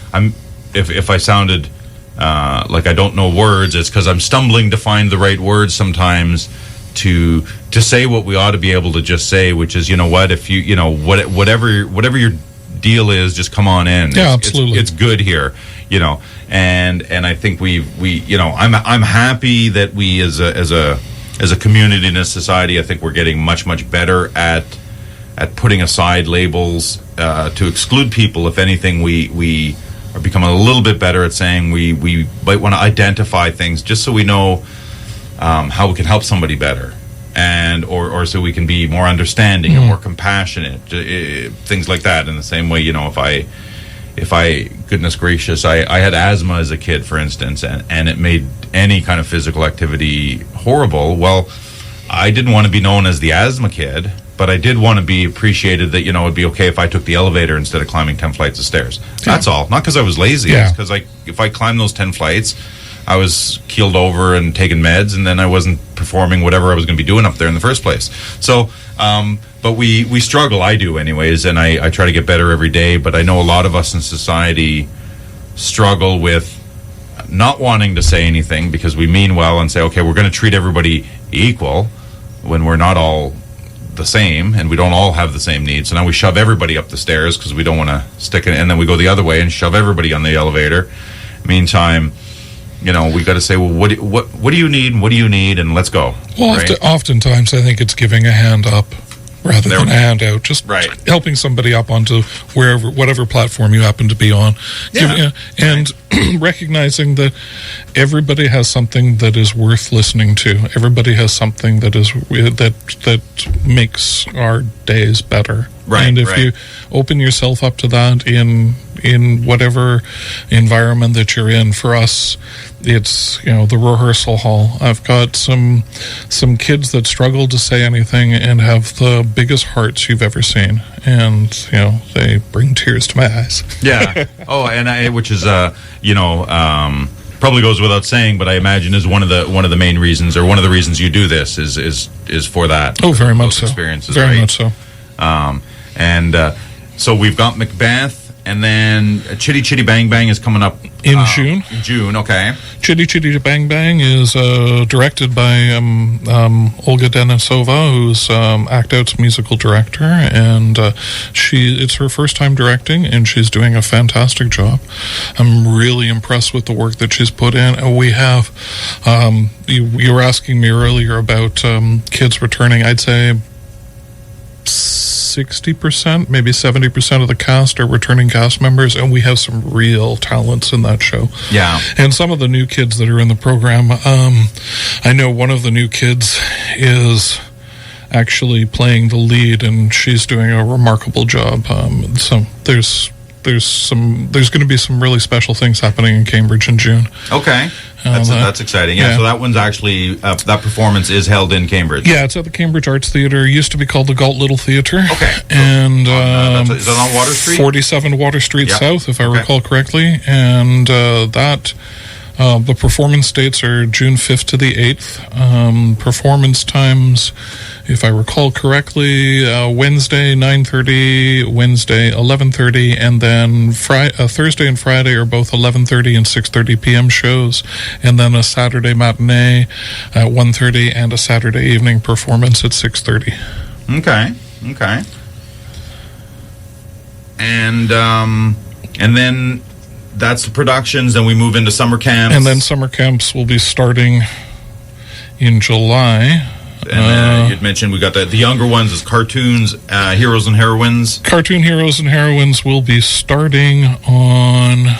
[SPEAKER 1] if I sounded like I don't know words, it's because I'm stumbling to find the right words sometimes to say what we ought to be able to just say, which is, if whatever your deal is, just come on in.
[SPEAKER 2] Yeah, absolutely.
[SPEAKER 1] It's good here, and I think I'm happy that we as a community and a society, I think we're getting much better at putting aside labels to exclude people. If anything, we are becoming a little bit better at saying we might want to identify things just so we know how we can help somebody better, and or so we can be more understanding and more compassionate, things like that. In the same way, if I goodness gracious, I had asthma as a kid, for instance, and it made any kind of physical activity horrible. Well, I didn't want to be known as the asthma kid, but I did want to be appreciated that, it'd be okay if I took the elevator instead of climbing 10 flights of stairs. That's all. Not because I was lazy.
[SPEAKER 2] Yeah.
[SPEAKER 1] It's because if I climbed those 10 flights, I was keeled over and taking meds, and then I wasn't performing whatever I was going to be doing up there in the first place. So, but we struggle. I do anyways, and I try to get better every day, but I know a lot of us in society struggle with not wanting to say anything because we mean well and say, okay, we're going to treat everybody equal when we're not all the same, and we don't all have the same needs. So now we shove everybody up the stairs because we don't want to stick it, and then we go the other way and shove everybody on the elevator. Meantime, we got to say, well, what do you need, and what do you need, and let's go.
[SPEAKER 2] Well,
[SPEAKER 1] right?
[SPEAKER 2] Oftentimes I think it's giving a hand up rather than a handout, just helping somebody up onto whatever platform you happen to be on. And recognizing that everybody has something that is worth listening to. Everybody has something that is that makes our days better.
[SPEAKER 1] Right,
[SPEAKER 2] and if you open yourself up to that in whatever environment that you're in, for us, it's the rehearsal hall. I've got some kids that struggle to say anything and have the biggest hearts you've ever seen, and they bring tears to my eyes.
[SPEAKER 1] Yeah. Oh, and which is probably goes without saying, but I imagine is one of the main reasons, or one of the reasons you do this is for that.
[SPEAKER 2] Oh, very much so.
[SPEAKER 1] Experiences,
[SPEAKER 2] very much so.
[SPEAKER 1] So we've got Macbeth, And then Chitty Chitty Bang Bang is coming up
[SPEAKER 2] in June.
[SPEAKER 1] In June, okay.
[SPEAKER 2] Chitty Chitty Bang Bang is directed by Olga Denisova, who's ActOut's musical director, and it's her first time directing, and she's doing a fantastic job. I'm really impressed with the work that she's put in. We have, you were asking me earlier about kids returning. I'd say 60%, maybe 70% of the cast are returning cast members, and we have some real talents in that show.
[SPEAKER 1] Yeah.
[SPEAKER 2] And some of the new kids that are in the program, I know one of the new kids is actually playing the lead, and she's doing a remarkable job. So there's going to be some really special things happening in Cambridge in June.
[SPEAKER 1] Okay. That's exciting. Yeah, so that one's actually, that performance is held in Cambridge.
[SPEAKER 2] Yeah, it's at the Cambridge Arts Theatre. It used to be called the Galt Little Theatre.
[SPEAKER 1] Okay.
[SPEAKER 2] And
[SPEAKER 1] is that on Water Street?
[SPEAKER 2] 47 Water Street South, if I recall correctly. And the performance dates are June 5th to the 8th. Performance times, if I recall correctly, Wednesday 9:30, Wednesday 11:30, and then Thursday and Friday are both 11:30 and 6:30 p.m. shows, and then a Saturday matinee at 1:30 and a Saturday evening performance at 6:30.
[SPEAKER 1] Okay. And then that's the productions, then we move into summer camps.
[SPEAKER 2] And then summer camps will be starting in July.
[SPEAKER 1] And you'd mentioned we got the younger ones as cartoons, heroes and heroines.
[SPEAKER 2] Cartoon heroes and heroines will be starting on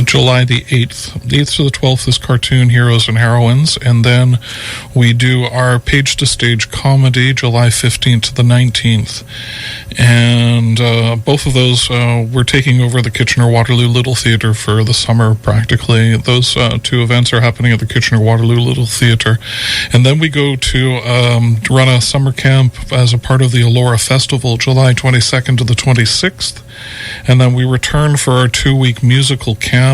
[SPEAKER 2] July the 8th. The 8th to the 12th is Cartoon Heroes and Heroines, and then we do our Page to Stage comedy July 15th to the 19th. And both of those, we're taking over the Kitchener-Waterloo Little Theatre for the summer, practically. Those two events are happening at the Kitchener-Waterloo Little Theatre. And then we go to run a summer camp as a part of the Elora Festival, July 22nd to the 26th. And then we return for our 2-week musical camp.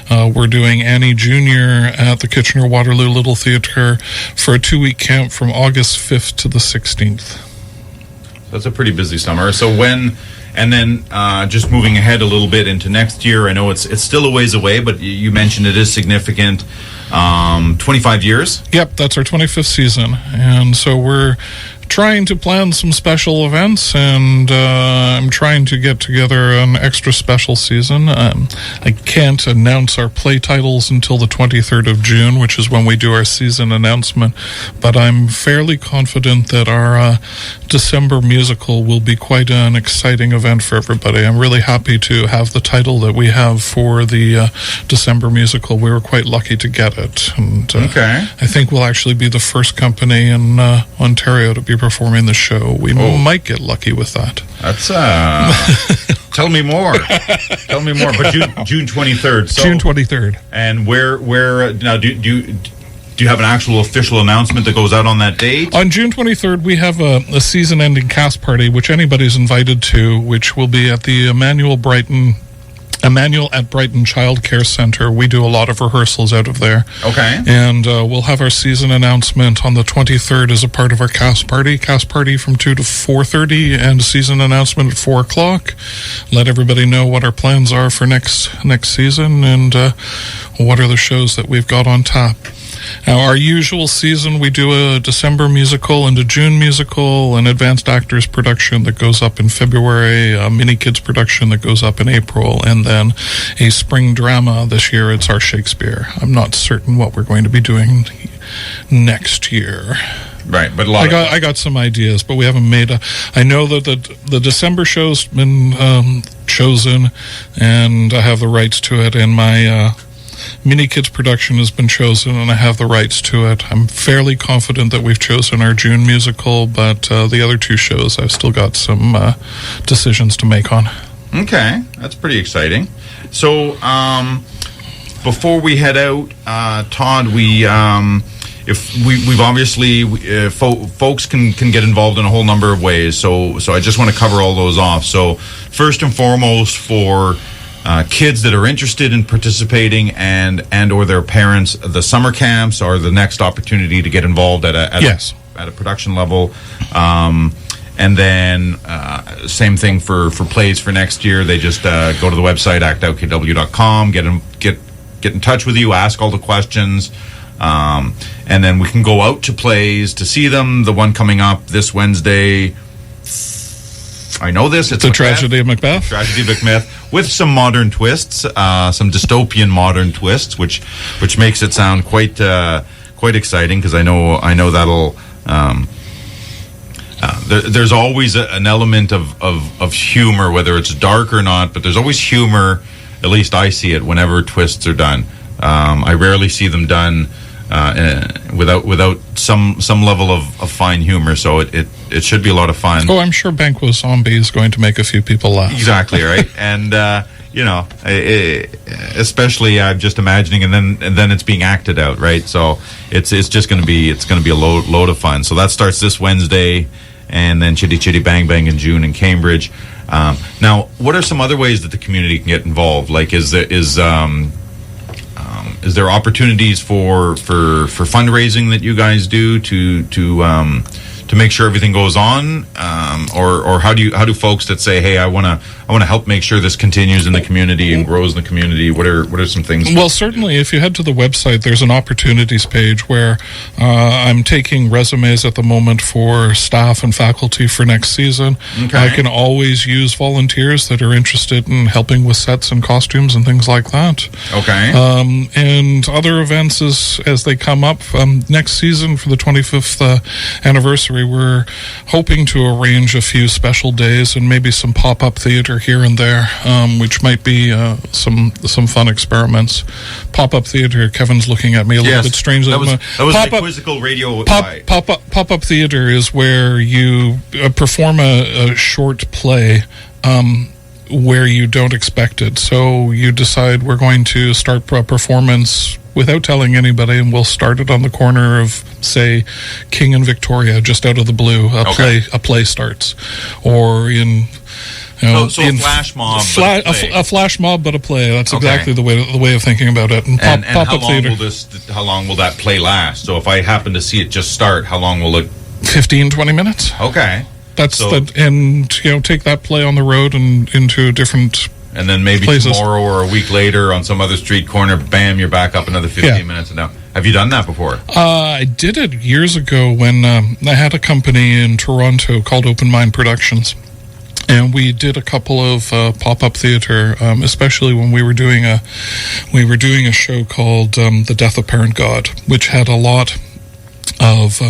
[SPEAKER 2] We're doing Annie Jr. at the Kitchener-Waterloo Little Theatre for a 2-week camp from August 5th to the 16th.
[SPEAKER 1] That's a pretty busy summer. So and then just moving ahead a little bit into next year, I know it's still a ways away, but you mentioned it is significant. 25 years?
[SPEAKER 2] Yep, that's our 25th season. And so we're trying to plan some special events, and I'm trying to get together an extra special season. I can't announce our play titles until the 23rd of June, which is when we do our season announcement, but I'm fairly confident that our December musical will be quite an exciting event for everybody. I'm really happy to have the title that we have for the December musical. We were quite lucky to get it, and I think we'll actually be the first company in Ontario to be performing the show. We might get lucky with that.
[SPEAKER 1] That's tell me more. Tell me more. But June 23rd. So,
[SPEAKER 2] June 23rd.
[SPEAKER 1] And where now do you have an actual official announcement that goes out on that date?
[SPEAKER 2] On June 23rd, we have a season-ending cast party, which anybody's invited to, which will be at the Emmanuel at Brighton Child Care Center. We do a lot of rehearsals out of there.
[SPEAKER 1] Okay.
[SPEAKER 2] And we'll have our season announcement on the 23rd as a part of our cast party. Cast party from 2 to 4:30 and season announcement at 4 o'clock. Let everybody know what our plans are for next season and what are the shows that we've got on tap. Now, our usual season, we do a December musical and a June musical, an advanced actors production that goes up in February, a mini kids production that goes up in April, and then a spring drama. This year, it's our Shakespeare. I'm not certain what we're going to be doing next year.
[SPEAKER 1] Right, but
[SPEAKER 2] I got some ideas, but we haven't made I know that the December show's been chosen, and I have the rights to it, and my mini kids production has been chosen, and I have the rights to it. I'm fairly confident that we've chosen our June musical, but the other two shows I've still got some decisions to make on.
[SPEAKER 1] Okay, that's pretty exciting. So before we head out, Todd, we've obviously folks can get involved in a whole number of ways. So I just want to cover all those off. So first and foremost, for kids that are interested in participating and or their parents, the summer camps are the next opportunity to get involved at a production level. And then same thing for plays for next year. They just go to the website actoutkw.com, get in touch with you, ask all the questions, and then we can go out to plays to see them. The one coming up this Wednesday, I know this. It's
[SPEAKER 2] The Tragedy of Macbeth.
[SPEAKER 1] Tragedy of Macbeth, with some modern twists, some dystopian modern twists, which makes it sound quite exciting, because I know that'll. There's always an element of humor, whether it's dark or not, but there's always humor. At least I see it whenever twists are done. I rarely see them done without some level of fine humor. So it should be a lot of fun.
[SPEAKER 2] Oh, I'm sure Banquo Zombie is going to make a few people laugh.
[SPEAKER 1] Exactly, right. And especially I'm just imagining, and then it's being acted out, right? So it's just going to be a load of fun. So that starts this Wednesday, and then Chitty Chitty Bang Bang in June in Cambridge. Now, what are some other ways that the community can get involved? Like, is there opportunities for fundraising that you guys do to make sure everything goes on, or how do folks that say, hey, I want to help make sure this continues in the community and grows in the community? What are some things?
[SPEAKER 2] Well, certainly, if you head to the website, there's an opportunities page where I'm taking resumes at the moment for staff and faculty for next season.
[SPEAKER 1] Okay.
[SPEAKER 2] I can always use volunteers that are interested in helping with sets and costumes and things like that.
[SPEAKER 1] Okay.
[SPEAKER 2] And other events as they come up. Next season, for the 25th anniversary, we're hoping to arrange a few special days and maybe some pop-up theater here and there, which might be some fun experiments. Pop-up theater, Kevin's looking at me a little bit strangely.
[SPEAKER 1] That was my quizzical radio.
[SPEAKER 2] Pop-up theater is where you perform a short play where you don't expect it. So you decide, we're going to start a performance without telling anybody, and we'll start it on the corner of, say, King and Victoria, just out of the blue. A play starts, or in.
[SPEAKER 1] So a flash mob,
[SPEAKER 2] a flash mob, but a play. That's exactly the way of thinking about it. And pop-up theater.
[SPEAKER 1] How long will that play last? So if I happen to see it just start, how long will it?
[SPEAKER 2] 15, 20 minutes.
[SPEAKER 1] Okay.
[SPEAKER 2] And take that play on the road and into different.
[SPEAKER 1] And then maybe
[SPEAKER 2] places.
[SPEAKER 1] Tomorrow or a week later on some other street corner, bam, you're back up another 15 minutes. And now, have you done that before? I
[SPEAKER 2] did it years ago when I had a company in Toronto called Open Mind Productions. And we did a couple of pop-up theater, especially when we were doing a show called The Death of Parent God, which had a lot of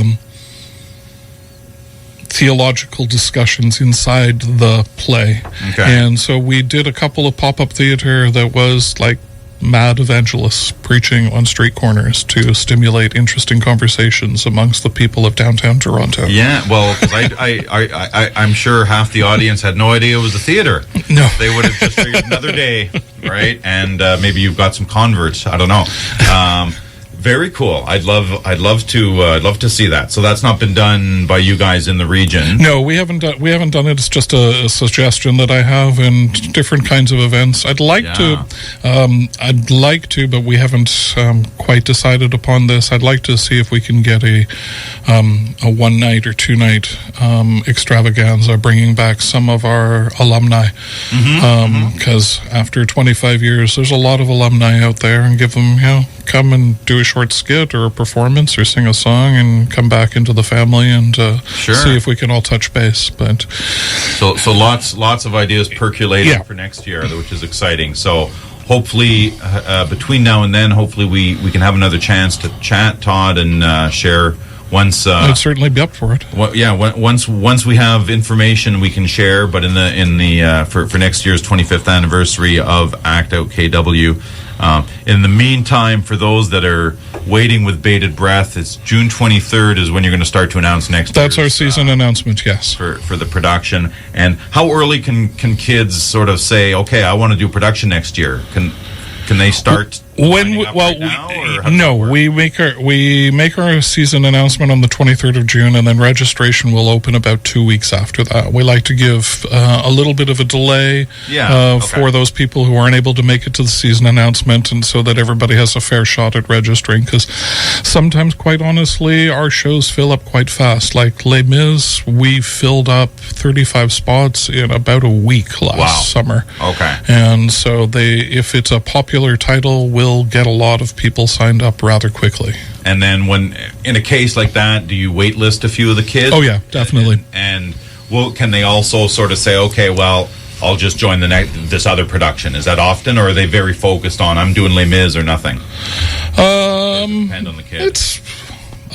[SPEAKER 2] theological discussions inside the play.
[SPEAKER 1] Okay.
[SPEAKER 2] And so we did a couple of pop-up theater that was like mad evangelists preaching on street corners to stimulate interesting conversations amongst the people of downtown Toronto.
[SPEAKER 1] Yeah, well, 'cause I'm sure half the audience had no idea it was a theater.
[SPEAKER 2] No.
[SPEAKER 1] They would have just figured another day, right? And maybe you've got some converts. I don't know. Very cool. I'd love to see that. So that's not been done by you guys in the region.
[SPEAKER 2] No, we haven't done it. It's just a suggestion that I have in different kinds of events. I'd like to, but we haven't quite decided upon this. I'd like to see if we can get a 1 night or 2 night extravaganza, bringing back some of our alumni. Because after 25 years, there's a lot of alumni out there, and give them, come and do a short skit or a performance or sing a song and come back into the family and see if we can all touch base. But
[SPEAKER 1] so lots of ideas percolating for next year, which is exciting. So hopefully between now and then, hopefully we can have another chance to chat, Todd, and share. Once
[SPEAKER 2] I'd certainly be up for it.
[SPEAKER 1] Once we have information we can share, but for next year's 25th anniversary of ActOut KW. In the meantime, for those that are waiting with bated breath, it's June 23rd is when you're going to start to announce next.
[SPEAKER 2] That's our season announcement, yes.
[SPEAKER 1] For the production. And how early can kids sort of say, okay, I want to do production next year? Can they start lining up right now, or how does that
[SPEAKER 2] no,
[SPEAKER 1] work?
[SPEAKER 2] we make our season announcement on the 23rd of June, and then registration will open about 2 weeks after that. We like to give a little bit of a delay for those people who aren't able to make it to the season announcement, and so that everybody has a fair shot at registering, because sometimes, quite honestly, our shows fill up quite fast. Like Les Mis, we filled up 35 spots in about a week last summer.
[SPEAKER 1] Okay.
[SPEAKER 2] And so if it's a popular title, we'll get a lot of people signed up rather quickly.
[SPEAKER 1] And then when in a case like that, do you wait list a few of the kids?
[SPEAKER 2] Oh yeah, definitely.
[SPEAKER 1] And well, can they also sort of say, okay, well, I'll just join this other production? Is that often, or are they very focused on I'm doing Les Mis or nothing? Depend on the kid.
[SPEAKER 2] It's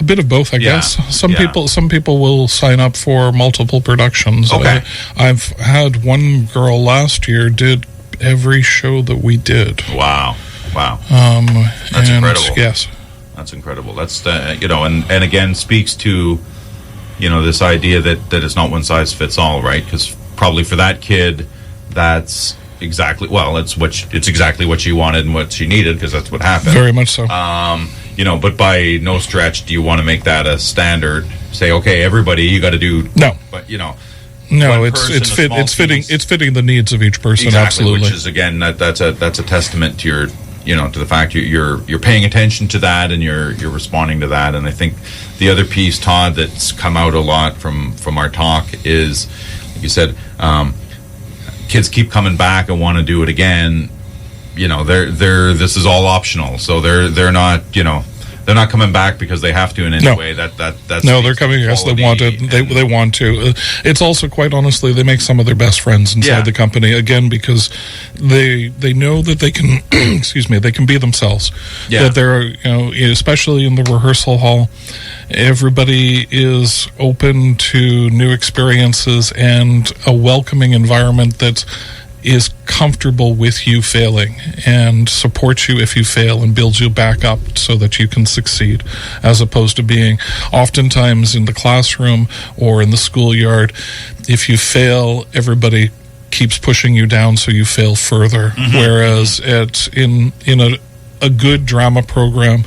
[SPEAKER 2] a bit of both, I guess. Some people will sign up for multiple productions.
[SPEAKER 1] Okay.
[SPEAKER 2] I've had one girl last year did every show that we did.
[SPEAKER 1] Wow.
[SPEAKER 2] That's
[SPEAKER 1] incredible.
[SPEAKER 2] Yes.
[SPEAKER 1] That's incredible. That's and again speaks to this idea that it's not one size fits all, right? Because probably for that kid, that's exactly it's exactly what she wanted and what she needed, because that's what happened.
[SPEAKER 2] Very much so.
[SPEAKER 1] But by no stretch do you want to make that a standard. Say, okay, everybody, you got to do
[SPEAKER 2] no.
[SPEAKER 1] But
[SPEAKER 2] no, it's fitting the needs of each person.
[SPEAKER 1] Exactly,
[SPEAKER 2] absolutely.
[SPEAKER 1] Which is again that's a testament to your to the fact you're paying attention to that, and you're responding to that. And I think the other piece, Todd, that's come out a lot from our talk is, like you said, kids keep coming back and want to do it again. This is all optional, so they're not they're not coming back because they have to in any way. That's
[SPEAKER 2] no, they're coming because they want it. They want to. It's also, quite honestly, they make some of their best friends inside the company, again, because they know that they can they can be themselves.
[SPEAKER 1] Yeah.
[SPEAKER 2] That they're especially in the rehearsal hall, everybody is open to new experiences and a welcoming environment that is comfortable with you failing and supports you if you fail and builds you back up so that you can succeed, as opposed to being oftentimes in the classroom or in the schoolyard. If you fail, everybody keeps pushing you down so you fail further. Mm-hmm. Whereas in a good drama program,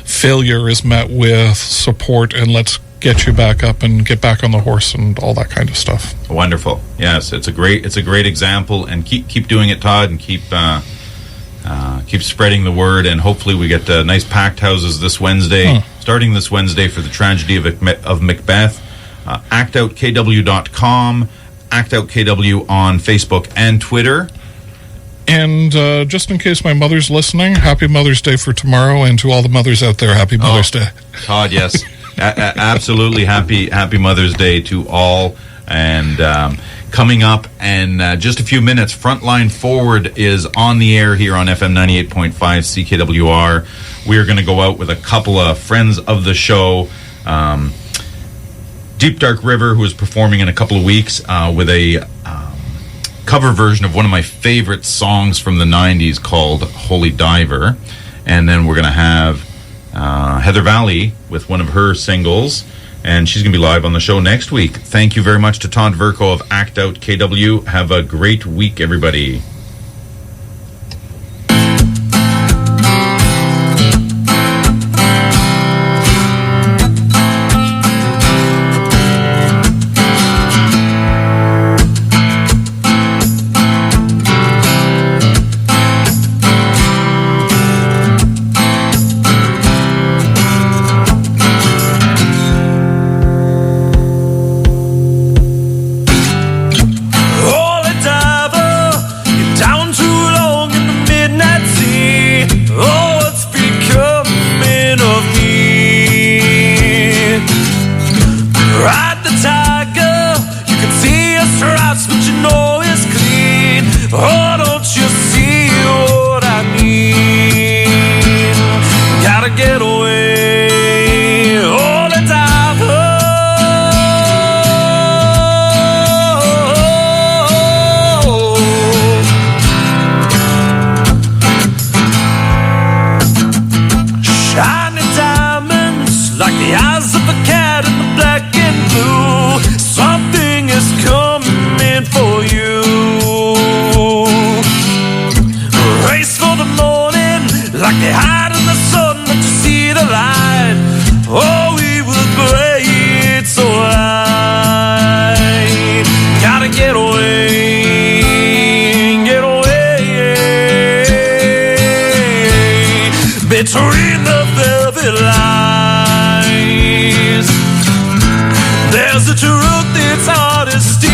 [SPEAKER 2] failure is met with support and let's get you back up and get back on the horse and all that kind of stuff.
[SPEAKER 1] Wonderful. Yes, it's a great example, and keep doing it, Todd, and keep spreading the word, and hopefully we get nice packed houses this Wednesday, starting this Wednesday for the tragedy of Macbeth. ActOutKW.com, ActOutKW on Facebook and Twitter.
[SPEAKER 2] And just in case my mother's listening, happy Mother's Day for tomorrow, and to all the mothers out there, happy Mother's Day.
[SPEAKER 1] Todd, yes. Absolutely happy Mother's Day to all. And coming up in just a few minutes, Frontline Forward is on the air here on FM 98.5 CKWR. We are going to go out with a couple of friends of the show. Deep Dark River, who is performing in a couple of weeks with a cover version of one of my favorite songs from the 90s called Holy Diver. And then we're going to have Heather Valley with one of her singles, and she's going to be live on the show next week. Thank you very much to Todd Vercoe of ActOut KW. Have a great week, everybody.
[SPEAKER 4] between the velvet lines. There's a truth that's hard to steal.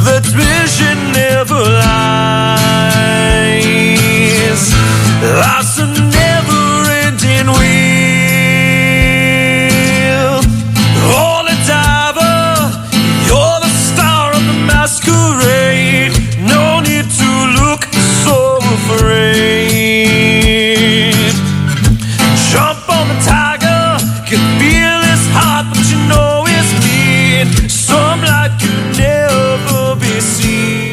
[SPEAKER 4] That vision never lies. Life's a never-ending wheel. Oh, the diver, you're the star of the masquerade. No need to look so afraid. Jump on the tiger, can feel his heart, but you know it's mean. Some light could never be seen.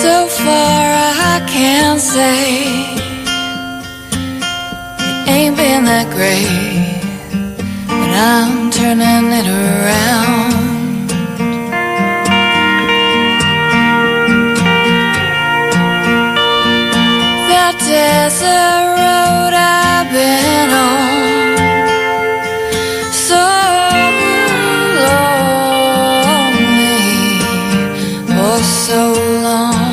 [SPEAKER 5] So far I can't say it ain't been that great, but I'm turning it around. That desert road I've been on so lonely for so long.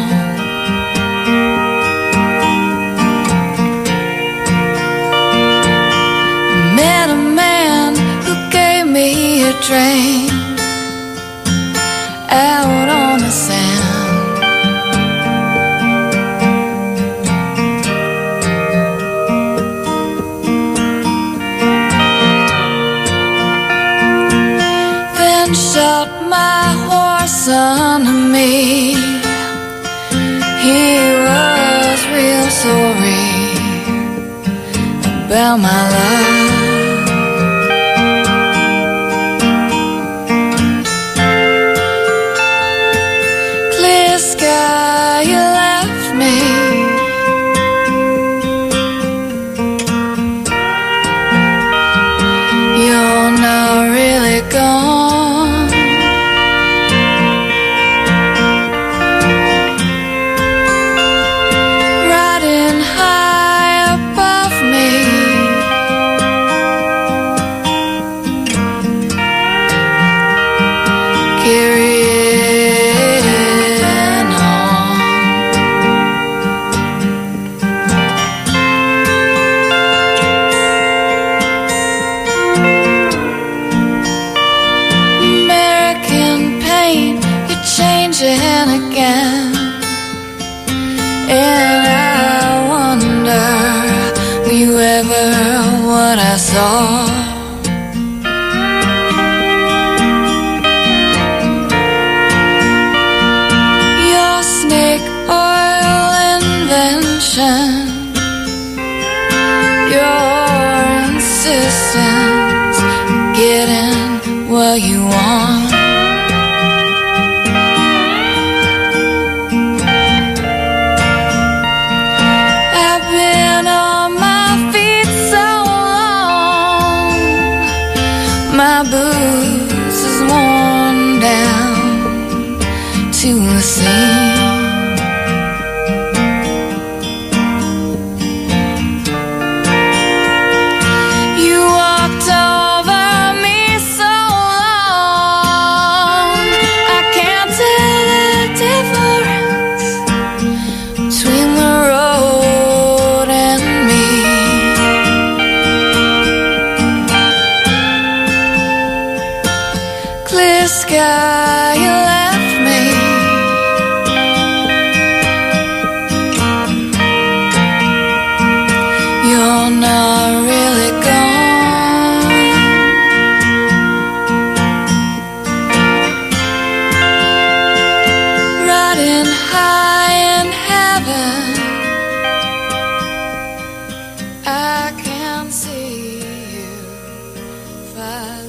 [SPEAKER 5] Met a man who gave me a train out on the sand. Then shot my horse onto me. He was real sorry about my love. Clear sky, you left me. You're not really gone. Riding high above me. Carrying on. American paint, you're changing again. And I wonder, were you ever what I saw? Your snake oil invention, your insistence, getting what you want. I've been on my feet so long, my boots is worn down to the sea.